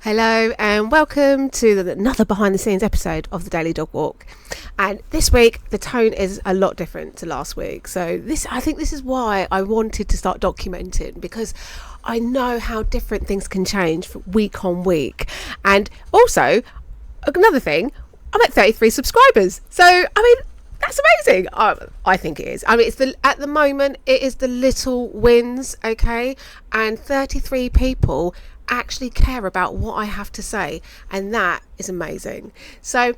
Hello and welcome to another behind the scenes episode of the Daily Dog Walk. And this week the tone is a lot different to last week. So I think this is why I wanted to start documenting, because I know how different things can change week on week. And also another thing, I'm at 33 subscribers. So I mean, that's amazing. I think it is. I mean, at the moment it is the little wins, okay? And 33 people actually care about what I have to say, and that is amazing. So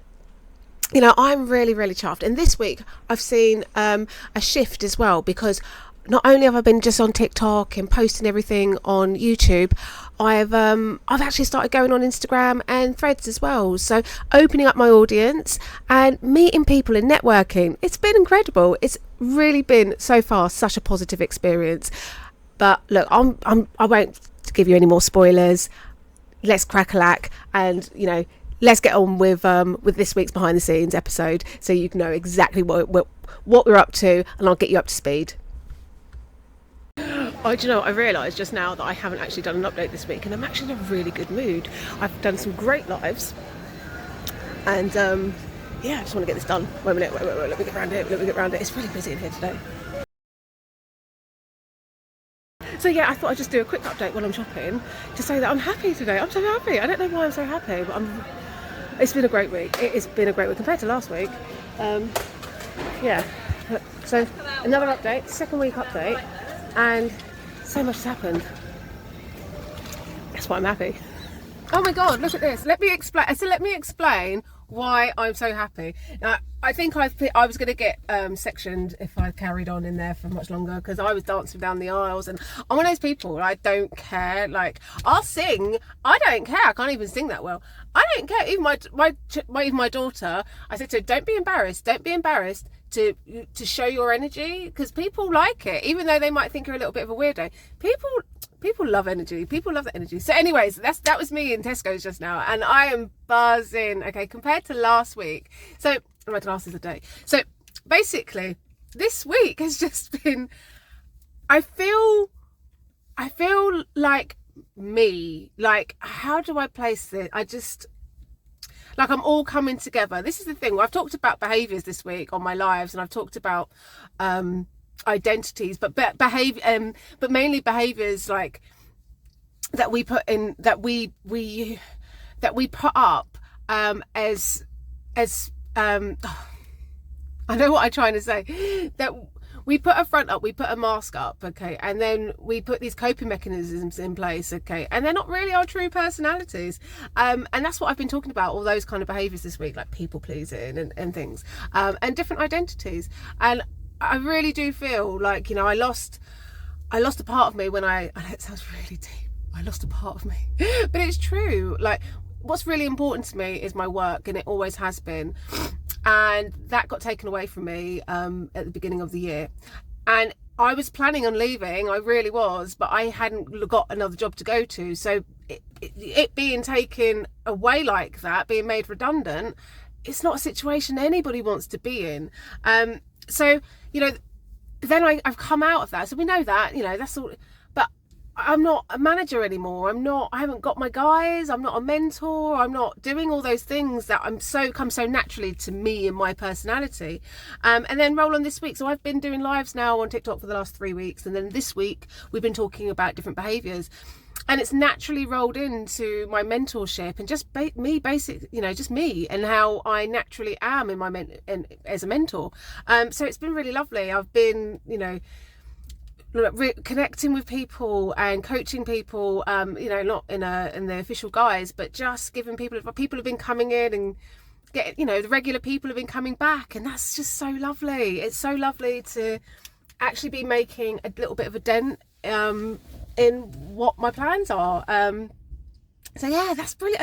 I'm really chuffed. And this week I've seen a shift as well, because not only have I been just on TikTok and posting everything on YouTube, I've actually started going on Instagram and Threads as well. So opening up my audience and meeting people and networking, it's been incredible. It's really been so far such a positive experience. But look, I won't give you any more spoilers. Let's crack-a-lack and let's get on with this week's behind the scenes episode, so you can know exactly what we're up to, and I'll get you up to speed. Oh, do you know, I realised just now that I haven't actually done an update this week, and I'm actually in a really good mood. I've done some great lives, and I just want to get this done. Wait a minute, let me get around it. It's really busy in here today. So I thought I'd just do a quick update while I'm shopping to say that I'm happy today. I'm so happy. I don't know why I'm so happy, but it's been a great week. It has been a great week compared to last week. So another update, second week update, and so much has happened. That's why I'm happy. Oh my God, look at this. Let me explain why I'm so happy. Now, I think I was going to get sectioned if I carried on in there for much longer, because I was dancing down the aisles, and I'm one of those people, I don't care. Like, I'll sing, I don't care. I can't even sing that well. I don't care. Even my daughter, I said to her, don't be embarrassed to show your energy, because people like it, even though they might think you're a little bit of a weirdo. People love energy. People love that energy. So anyways, that was me in Tesco's just now, and I am buzzing, okay, compared to last week. So my glasses a day. So basically this week has just been, I feel like me, like, how do I place this? Like, I'm all coming together. This is the thing. I've talked about behaviours this week on my lives, and I've talked about identities, but behaviour, but mainly behaviours like that we put in, that we put up as I know what I'm trying to say, that we put a front up, we put a mask up, okay, and then we put these coping mechanisms in place, okay, and they're not really our true personalities, and that's what I've been talking about, all those kind of behaviours this week, like people pleasing and things, and different identities. And I really do feel like, I lost a part of me when I know it sounds really deep, I lost a part of me, but it's true. Like, what's really important to me is my work, and it always has been. And that got taken away from me at the beginning of the year. And I was planning on leaving, I really was, but I hadn't got another job to go to. So it being taken away like that, being made redundant, it's not a situation anybody wants to be in. So, then I've come out of that. So we know that, that's all. But I'm not a manager anymore. I haven't got my guys. I'm not a mentor. I'm not doing all those things that come so naturally to me and my personality. And then roll on this week. So I've been doing lives now on TikTok for the last 3 weeks. And then this week we've been talking about different behaviours. And it's naturally rolled into my mentorship and just just me and how I naturally am in as a mentor. So it's been really lovely. I've been, connecting with people and coaching people, not in the official guise, but just giving people have been coming in and getting, the regular people have been coming back, and that's just so lovely. It's so lovely to actually be making a little bit of a dent in what my plans are. So that's brilliant.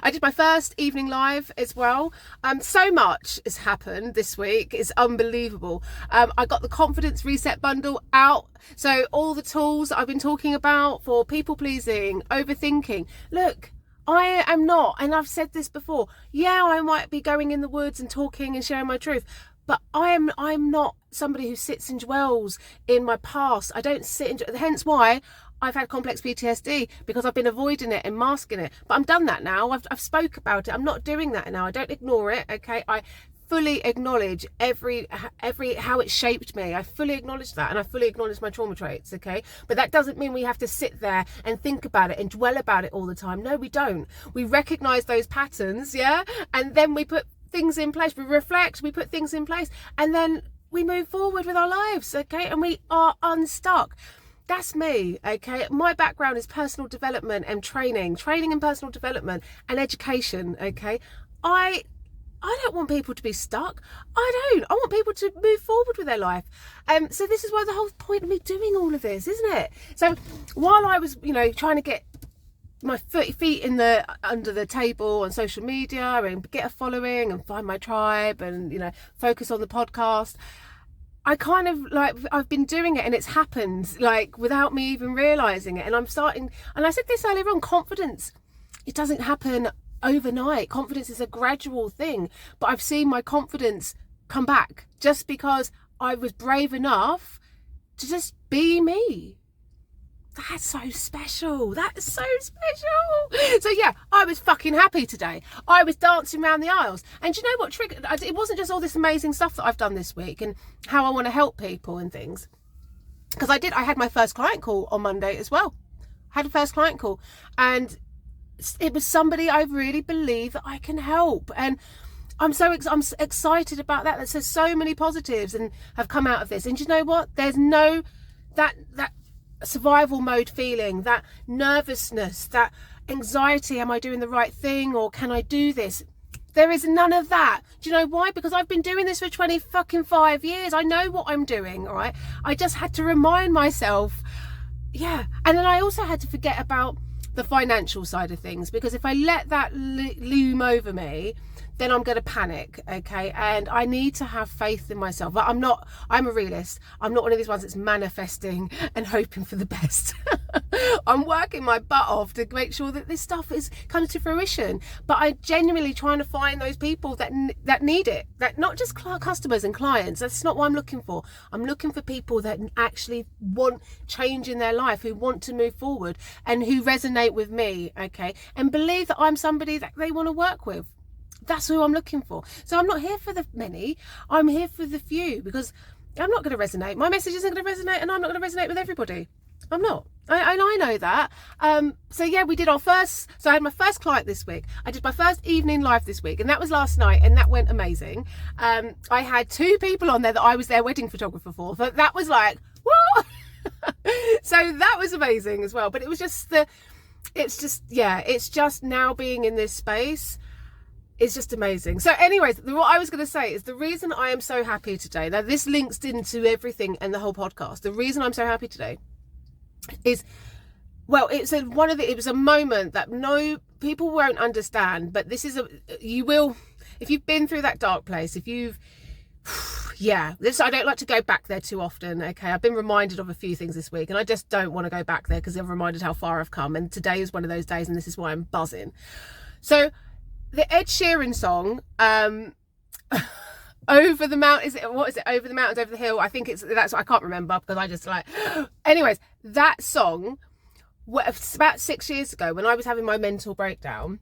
I did my first evening live as well. So much has happened this week. It's unbelievable. I got the confidence reset bundle out. So all the tools that I've been talking about for people pleasing, overthinking. Look, I am not, and I've said this before, I might be going in the woods and talking and sharing my truth, but I'm not somebody who sits and dwells in my past. I don't sit in, hence why I've had complex PTSD because I've been avoiding it and masking it. But I'm done that now. I've spoke about it. I'm not doing that now. I don't ignore it. Okay, I fully acknowledge every how it shaped me. I fully acknowledge that, and I fully acknowledge my trauma traits. Okay, but that doesn't mean we have to sit there and think about it and dwell about it all the time. No, we don't. We recognize those patterns, yeah, and then we put things in place. We reflect, we put things in place, and then we move forward with our lives. Okay, and we are unstuck. That's me. Okay, my background is personal development and training and personal development and education. Okay, I don't want people to be stuck. I want people to move forward with their life. So this is why the whole point of me doing all of this, isn't it? So while I was, trying to get my feet under the table on social media and get a following and find my tribe and, focus on the podcast, I kind of I've been doing it and it's happened without me even realizing it. And I'm starting, and I said this earlier on, confidence, it doesn't happen overnight. Confidence is a gradual thing, but I've seen my confidence come back just because I was brave enough to just be me. That's so special. That's so special. So yeah, I was fucking happy today. I was dancing around the aisles, and do you know what triggered it? Wasn't just all this amazing stuff that I've done this week and how I want to help people and things, because I had my first client call on Monday as well. I had a first client call, and it was somebody I really believe that I can help, and I'm excited about that. There's so many positives and have come out of this. And you know what? There's no that survival mode feeling, that nervousness, that anxiety. Am I doing the right thing, or can I do this? There is none of that. Do you know why? Because I've been doing this for 25 years. I know what I'm doing. All right. I just had to remind myself. Yeah. And then I also had to forget about the financial side of things, because if I let that loom over me, then I'm going to panic. Okay, and I need to have faith in myself. But I'm a realist. I'm not one of these ones that's manifesting and hoping for the best. I'm working my butt off to make sure that this stuff is coming to fruition, but I'm genuinely trying to find those people that need it, that not just customers and clients. That's not what I'm looking for. I'm looking for people that actually want change in their life, who want to move forward and who resonate with me, okay, and believe that I'm somebody that they want to work with. That's who I'm looking for. So I'm not here for the many, I'm here for the few, because I'm not going to resonate. My message isn't going to resonate, and I'm not going to resonate with everybody. I'm not. I know that. So yeah, we did so I had my first client this week. I did my first evening live this week, and that was last night, and that went amazing. I had 2 people on there that I was their wedding photographer for. But that was like, what? So that was amazing as well. But it was just it's just now being in this space. It's just amazing. So anyways, what I was going to say is the reason I am so happy today, now this links into everything and the whole podcast. The reason I'm so happy today is, well, it was a moment that no people won't understand, but you will, if you've been through that dark place, if you've, I don't like to go back there too often. Okay, I've been reminded of a few things this week, and I just don't want to go back there because I'm reminded how far I've come, and today is one of those days, and this is why I'm buzzing. So the Ed Sheeran song, Over the Mountains, Over the Mountains, Over the Hill? I think I can't remember because I just anyways, that song, about 6 years ago when I was having my mental breakdown,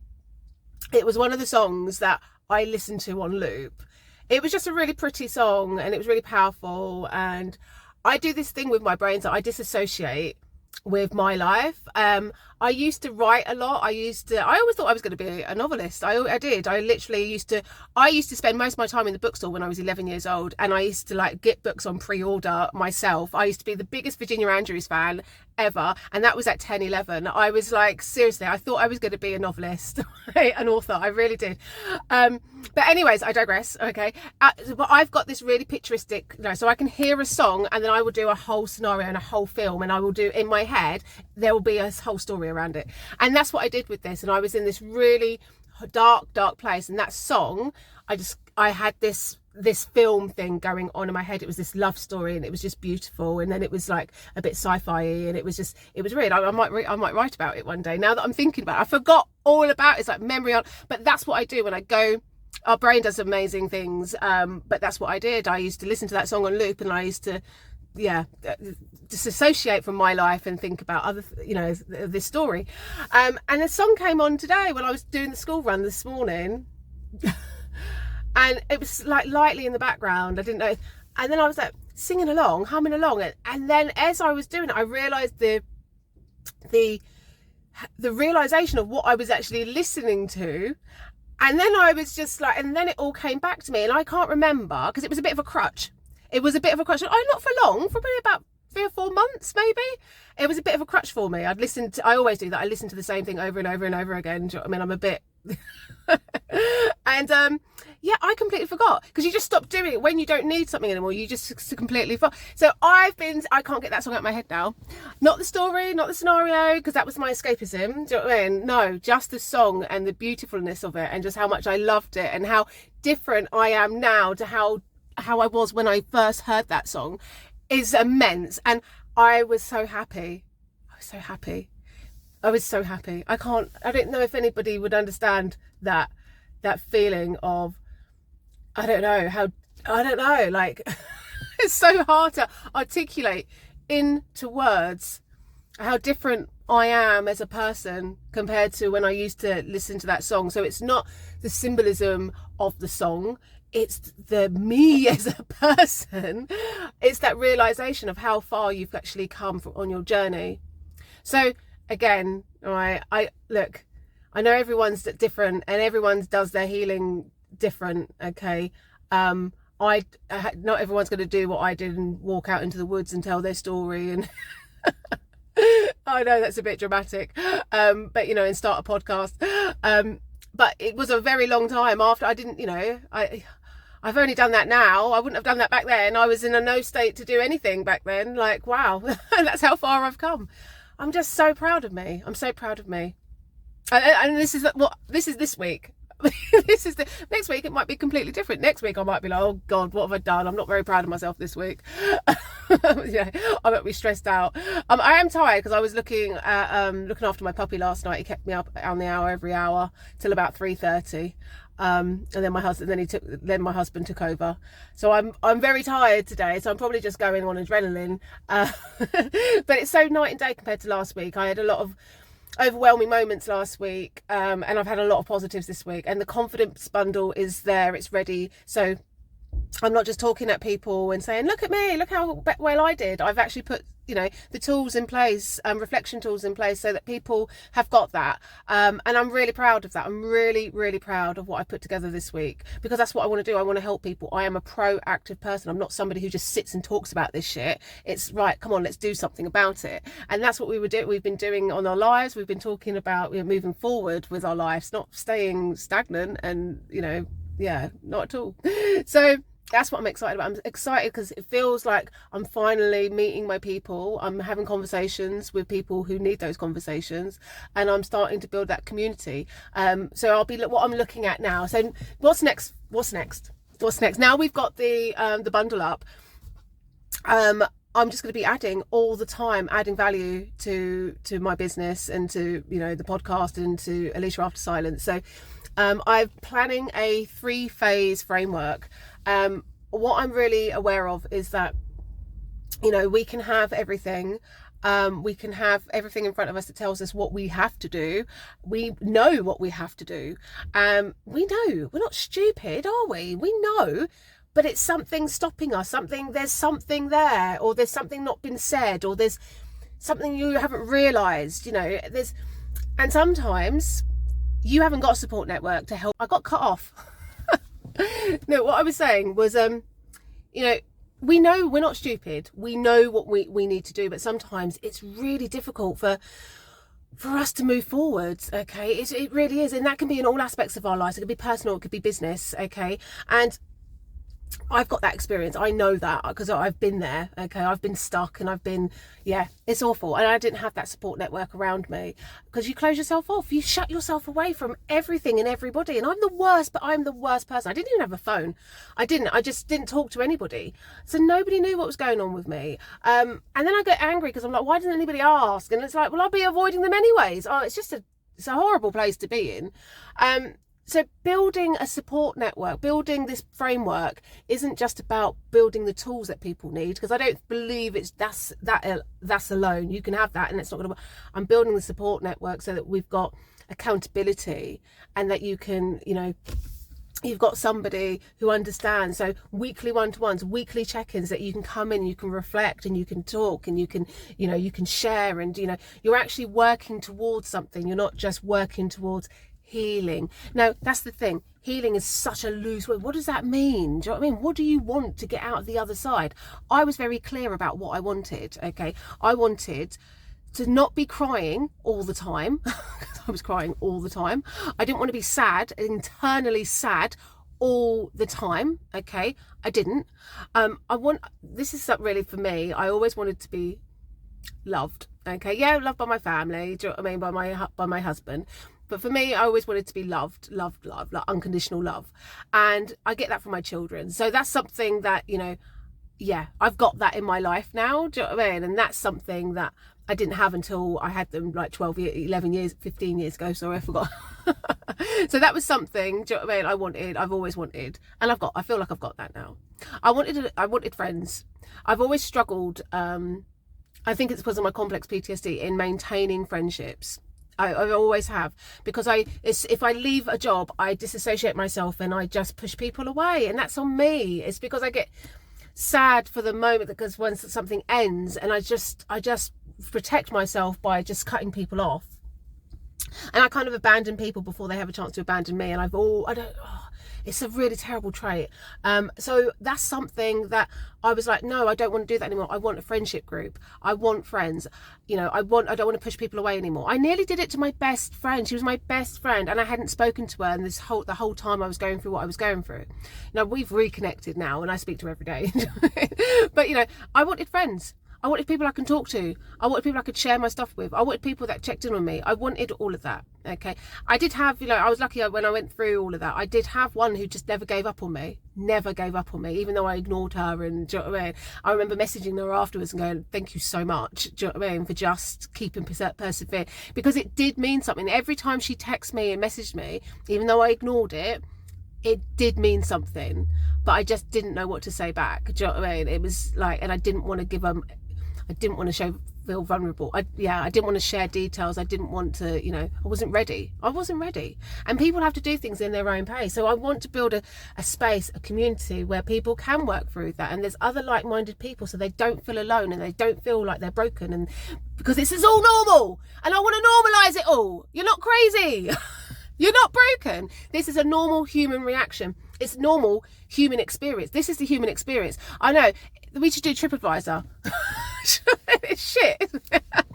it was one of the songs that I listened to on loop. It was just a really pretty song, and it was really powerful. And I do this thing with my brain that I disassociate with my life. I used to write a lot. I always thought I was going to be a novelist. I did. I used to spend most of my time in the bookstore when I was 11 years old, and I used to get books on pre-order myself. I used to be the biggest Virginia Andrews fan ever, and that was at 10, 11. I was seriously, I thought I was going to be a novelist, an author. I really did. But anyways, I digress. Okay, but I've got this really picturestic, so I can hear a song, and then I will do a whole scenario and a whole film, and I will do in my head, there will be a whole story around it. And that's what I did with this. And I was in this really dark place, and that song, I had this film thing going on in my head. It was this love story, and it was just beautiful, and then it was a bit sci-fi, and it was weird. I might write about it one day. Now that I'm thinking about it, I forgot all about it. It's like memory on, but that's what I do when I go. Our brain does amazing things, but that's what I did. I used to listen to that song on loop, and I used to disassociate from my life and think about other, this story. And a song came on today when I was doing the school run this morning. And it was like lightly in the background. I didn't know. And then I was like singing along, humming along. And then as I was doing it, I realised the realisation of what I was actually listening to. And then I was just like, and then it all came back to me. And I can't remember, because it was a bit of a crutch. It was a bit of a crutch. Oh, not for long, for probably about 3 or 4 months, maybe. It was a bit of a crutch for me. I always do that. I listen to the same thing over and over and over again. Do you know what I mean? I'm a bit... And yeah, I completely forgot, because you just stop doing it when you don't need something anymore. You just completely forgot. So I can't get that song out of my head now. Not the story, not the scenario, because that was my escapism. Do you know what I mean? No, just the song and the beautifulness of it, and just how much I loved it, and how different I am now to how I was when I first heard that song is immense. And I was so happy. I was so happy. I don't know if anybody would understand that feeling of, like, it's so hard to articulate into words how different I am as a person compared to when I used to listen to that song. So it's not the symbolism of the song, it's the me as a person. It's that realization of how far you've actually come on your journey. So again, all right, I know everyone's different and everyone does their healing different, okay? Not everyone's going to do what I did and walk out into the woods and tell their story, and I know that's a bit dramatic, but and start a podcast. But it was a very long time after I didn't, I've only done that now. I wouldn't have done that back then. I was in a no state to do anything back then. Like, wow, that's how far I've come. I'm just so proud of me. I'm so proud of me. And this is this week. Next week it might be completely different. Next week I might be like, oh God, what have I done? I'm not very proud of myself this week. Yeah, I might be stressed out. I am tired because I was looking after my puppy last night. He kept me up on the hour every hour till about 3:30. And then my husband took over. So I'm very tired today. So I'm probably just going on adrenaline. But it's so night and day compared to last week. I had a lot of overwhelming moments last week, and I've had a lot of positives this week, and the confidence bundle is there, it's ready. So I'm not just talking at people and saying, look at me, look how well I did. I've actually put the tools in place, reflection tools in place, so that people have got that, and I'm really proud of that. I'm really, really proud of what I put together this week, because that's what I want to do. I want to help people. I am a proactive person. I'm not somebody who just sits and talks about this shit. It's right, come on, let's do something about it. And that's what we've been doing on our lives. We've been talking about moving forward with our lives, not staying stagnant, and not at all. So that's what I'm excited about. I'm excited because it feels like I'm finally meeting my people. I'm having conversations with people who need those conversations, and I'm starting to build that community. So I'll be what I'm looking at now. So what's next? Now we've got the bundle up. I'm just going to be adding all the time, adding value to my business and to the podcast and to Alicia After Silence. So I'm planning a 3-phase framework. What I'm really aware of is that, we can have everything. We can have everything in front of us that tells us what we have to do. We know what we have to do. We know. We're not stupid, are we? We know. But it's something stopping us. There's something there, or there's something not been said, or there's something you haven't realised, and sometimes you haven't got a support network to help. I got cut off. No, what I was saying was, we know we're not stupid. We know what we need to do, but sometimes it's really difficult for us to move forwards, okay? It really is, and that can be in all aspects of our lives. It could be personal, it could be business, okay? And I've got that experience. I know that because I've been there, okay? I've been stuck, and it's awful. And I didn't have that support network around me, because you close yourself off. You shut yourself away from everything and everybody. And I'm the worst, but I'm the worst person. I didn't even have a phone. I just didn't talk to anybody. So nobody knew what was going on with me. And then I get angry because I'm like, why doesn't anybody ask? And it's like, well, I'll be avoiding them anyways. Oh, it's a horrible place to be in. So building a support network, building this framework isn't just about building the tools that people need, because I don't believe it's that's alone. You can have that and it's not going to work. I'm building the support network so that we've got accountability, and that you can, you've got somebody who understands. So weekly one-to-ones, weekly check-ins, that you can come in, you can reflect, and you can talk, and you can, you can share, and you're actually working towards something. You're not just working towards healing. Now, that's the thing. Healing is such a loose word. What does that mean? Do you know what I mean? What do you want to get out of the other side? I was very clear about what I wanted. Okay, I wanted to not be crying all the time. I was crying all the time. I didn't want to be sad, internally sad all the time. Okay, I didn't. This is really for me. I always wanted to be loved. Okay, yeah, loved by my family. Do you know what I mean? By my husband. But for me, I always wanted to be loved, like unconditional love. And I get that from my children. So that's something that, yeah, I've got that in my life now. Do you know what I mean? And that's something that I didn't have until I had them like 11 years, 15 years ago. Sorry, I forgot. So that was something, do you know what I mean? I've always wanted, and I feel like I've got that now. I wanted friends. I've always struggled. I think it's because of my complex PTSD in maintaining friendships. I always have, because if I leave a job, I disassociate myself and I just push people away, and that's on me. It's because I get sad for the moment, because once something ends, and I just protect myself by just cutting people off, and I kind of abandon people before they have a chance to abandon me. And it's a really terrible trait. So that's something that I was like, no, I don't want to do that anymore. I want a friendship group. I want friends. I don't want to push people away anymore. I nearly did it to my best friend. She was my best friend, and I hadn't spoken to her, and the whole time I was going through what I was going through. Now we've reconnected now, and I speak to her every day. But I wanted friends. I wanted people I can talk to. I wanted people I could share my stuff with. I wanted people that checked in on me. I wanted all of that. Okay. I did have, I was lucky when I went through all of that. I did have one who just never gave up on me. Never gave up on me, even though I ignored her. And do you know what I mean? I remember messaging her afterwards and going, thank you so much, do you know what I mean, for just keeping persevere. Because it did mean something. Every time she texted me and messaged me, even though I ignored it, it did mean something. But I just didn't know what to say back. Do you know what I mean? It was like, and I didn't want to I didn't want to feel vulnerable. I didn't want to share details. I didn't want to, I wasn't ready. And people have to do things in their own pace. So I want to build a space, a community where people can work through that. And there's other like-minded people, so they don't feel alone and they don't feel like they're broken. And because this is all normal, and I want to normalize it all. You're not crazy. You're not broken. This is a normal human reaction. It's normal human experience. This is the human experience. I know, we should do TripAdvisor. It's shit.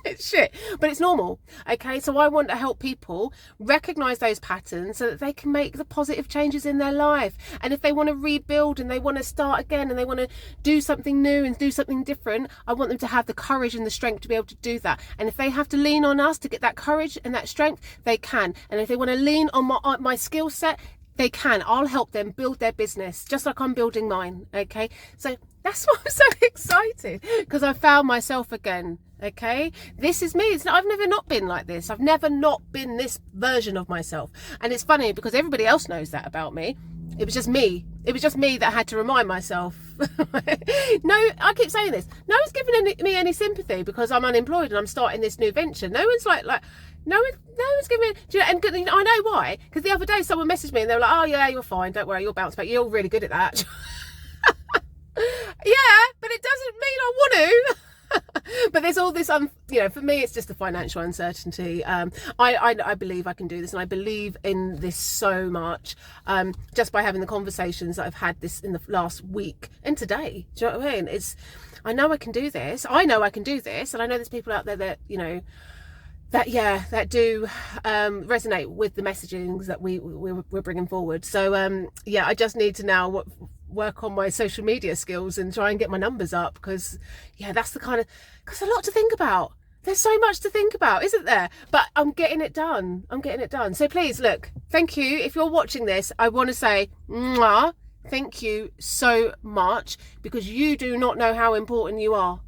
It's shit. But it's normal. Okay, so I want to help people recognise those patterns so that they can make the positive changes in their life. And if they want to rebuild and they want to start again and they want to do something new and do something different, I want them to have the courage and the strength to be able to do that. And if they have to lean on us to get that courage and that strength, they can. And if they want to lean on my skill set, they can. I'll help them build their business just like I'm building mine. Okay, so that's why I'm so excited, because I found myself again. Okay, this is me. I've never not been like this. I've never not been this version of myself. And it's funny because everybody else knows that about me. It was just me. It was just me that had to remind myself. No, I keep saying this. No one's giving me any sympathy because I'm unemployed and I'm starting this new venture. No one's like no one's giving me, do you know, and I know why, because the other day someone messaged me and they were like, oh yeah, you're fine, don't worry, you'll bounce back, you're really good at that. Yeah, but it doesn't mean I want to. But there's all this, for me, it's just a financial uncertainty. I believe I can do this, and I believe in this so much, just by having the conversations that I've had this in the last week and today. Do you know what I mean? I know I can do this. I know I can do this, and I know there's people out there that that do resonate with the messagings that we're bringing forward. So I just need to now work on my social media skills and try and get my numbers up, because that's because a lot to think about. There's so much to think about, isn't there? But I'm getting it done. So please, look, thank you. If you're watching this, I want to say mwah, thank you so much, because you do not know how important you are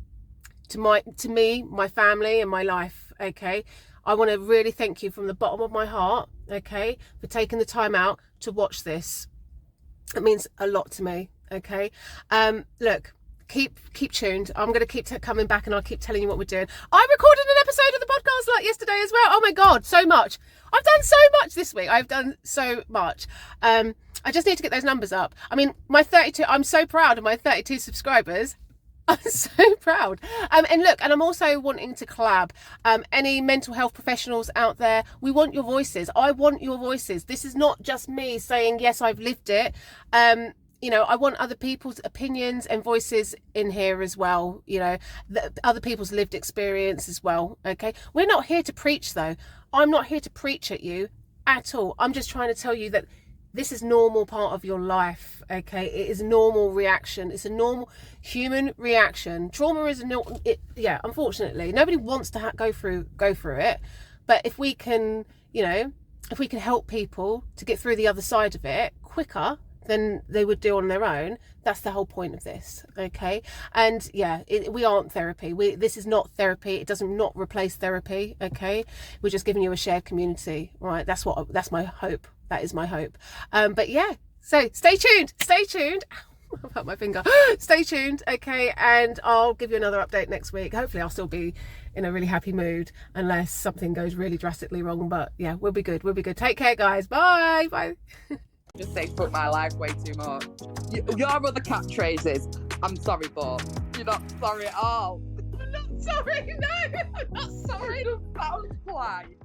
to me, my family and my life. Okay, I want to really thank you from the bottom of my heart. okay, for taking the time out to watch this. It means a lot to me. Okay, look, keep tuned. I'm going to keep coming back, and I'll keep telling you what we're doing. I recorded an episode of the podcast like yesterday as well. Oh my god, so much. I've done so much this week. I've done so much. I just need to get those numbers up. I mean, my 32, I'm so proud of my 32 subscribers. I'm so proud. And look, and I'm also wanting to collab. Any mental health professionals out there, we want your voices. I want your voices. This is not just me saying, yes, I've lived it. You know, I want other people's opinions and voices in here as well. You know, other people's lived experience as well. Okay. We're not here to preach though. I'm not here to preach at you at all. I'm just trying to tell you that this is normal part of your life, okay? It is a normal reaction. It's a normal human reaction. Trauma is yeah, unfortunately. Nobody wants to go through it. But if we can, you know, if we can help people to get through the other side of it quicker than they would do on their own, that's the whole point of this, okay? And yeah, we aren't therapy. This is not therapy. It does not replace therapy, okay? We're just giving you a shared community, right? That's my hope. That is my hope. But yeah, so stay tuned. I've hurt my finger. Stay tuned, okay? And I'll give you another update next week. Hopefully I'll still be in a really happy mood unless something goes really drastically wrong. But yeah, we'll be good. Take care, guys. Bye. Just say fuck my life way too much. Your other catchphrases, I'm sorry, but you're not sorry at all. I'm not sorry. No, I'm not sorry. That was polite.